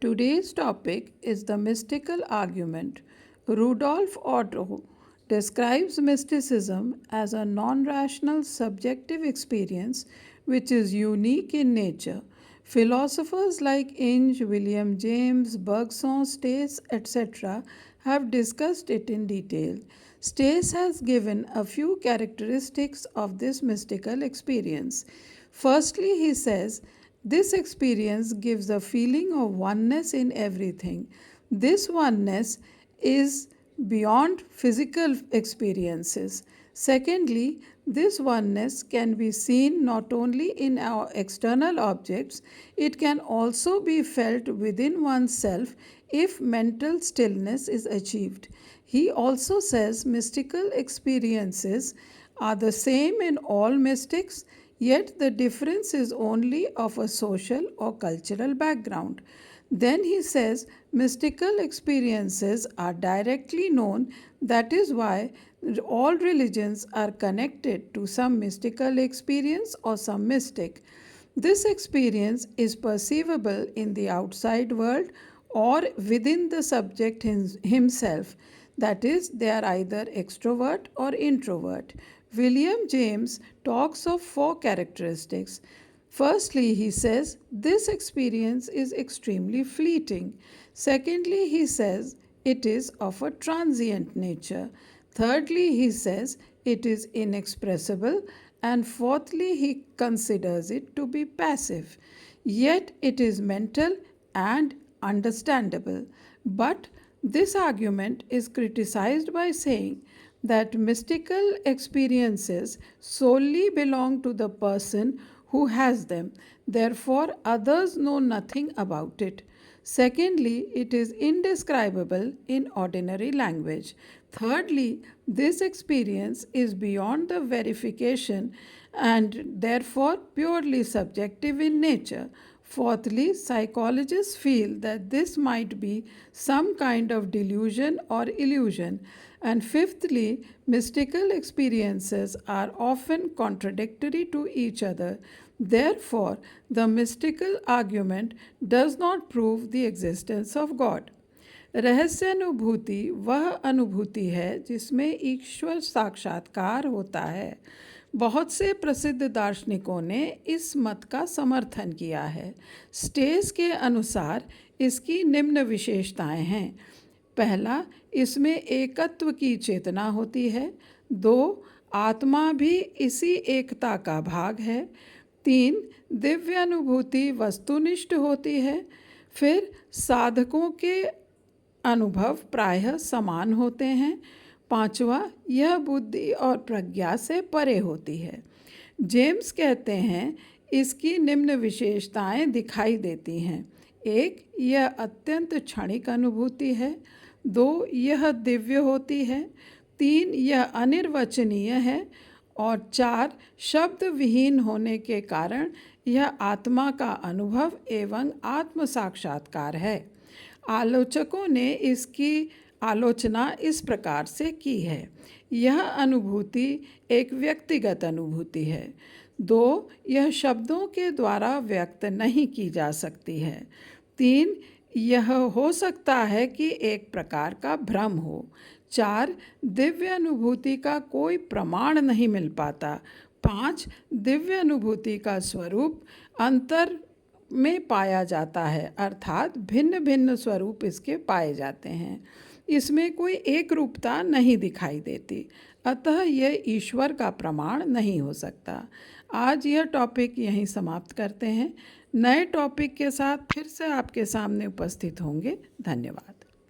Today's topic is the mystical argument. Rudolf Otto describes mysticism as a non rational subjective experience which is unique in nature. Philosophers like Inge, William James, Bergson, Stace, etc., have discussed it in detail. Stace has given a few characteristics of this mystical experience. Firstly, he says, this experience gives a feeling of oneness in everything. This oneness is beyond physical experiences. Secondly, this oneness can be seen not only in our external objects, it can also be felt within oneself if mental stillness is achieved. He also says mystical experiences are the same in all mystics, yet the difference is only of a social or cultural background. Then he says mystical experiences are directly known, that is why all religions are connected to some mystical experience or some mystic. This experience is perceivable in the outside world or within the subject himself. That is, they are either extrovert or introvert. William James talks of four characteristics. Firstly, he says this experience is extremely fleeting. Secondly, he says it is of a transient nature. Thirdly, he says it is inexpressible. And fourthly, he considers it to be passive. Yet it is mental and understandable. But this argument is criticized by saying that mystical experiences solely belong to the person who has them. Therefore, others know nothing about it. Secondly, it is indescribable in ordinary language. Thirdly, this experience is beyond the verification and therefore purely subjective in nature. Fourthly, psychologists feel that this might be some kind of delusion or illusion. And fifthly, mystical experiences are often contradictory to each other. Therefore, the mystical argument does not prove the existence of God. रहस्यानुभूति वह अनुभूति है जिसमें ईश्वर साक्षात्कार होता है। बहुत से प्रसिद्ध दार्शनिकों ने इस मत का समर्थन किया है। स्टेस के अनुसार इसकी निम्न विशेषताएं हैं। पहला, इसमें एकत्व की चेतना होती है। दो, आत्मा भी इसी एकता का भाग है। तीन, दिव्य अनुभूति वस्तुनिष्ठ होती है। फिर साधकों के अनुभव प्रायः समान होते हैं। पांचवा, यह बुद्धि और प्रज्ञा से परे होती है। जेम्स कहते हैं इसकी निम्न विशेषताएं दिखाई देती हैं। एक, यह अत्यंत क्षणिक अनुभूति है। दो, यह दिव्य होती है। तीन, यह अनिर्वचनीय है। और चार, शब्द विहीन होने के कारण यह आत्मा का अनुभव एवं आत्म साक्षात्कार है। आलोचकों ने इसकी आलोचना इस प्रकार से की है। यह अनुभूति एक व्यक्तिगत अनुभूति है। दो, यह शब्दों के द्वारा व्यक्त नहीं की जा सकती है। तीन, यह हो सकता है कि एक प्रकार का भ्रम हो। चार, दिव्य अनुभूति का कोई प्रमाण नहीं मिल पाता। पाँच, दिव्य अनुभूति का स्वरूप अंतर में पाया जाता है, अर्थात भिन्न भिन्न स्वरूप इसके पाए जाते हैं। इसमें कोई एक रूपता नहीं दिखाई देती, अतः यह ईश्वर का प्रमाण नहीं हो सकता। आज यह टॉपिक यहीं समाप्त करते हैं। नए टॉपिक के साथ फिर से आपके सामने उपस्थित होंगे। धन्यवाद।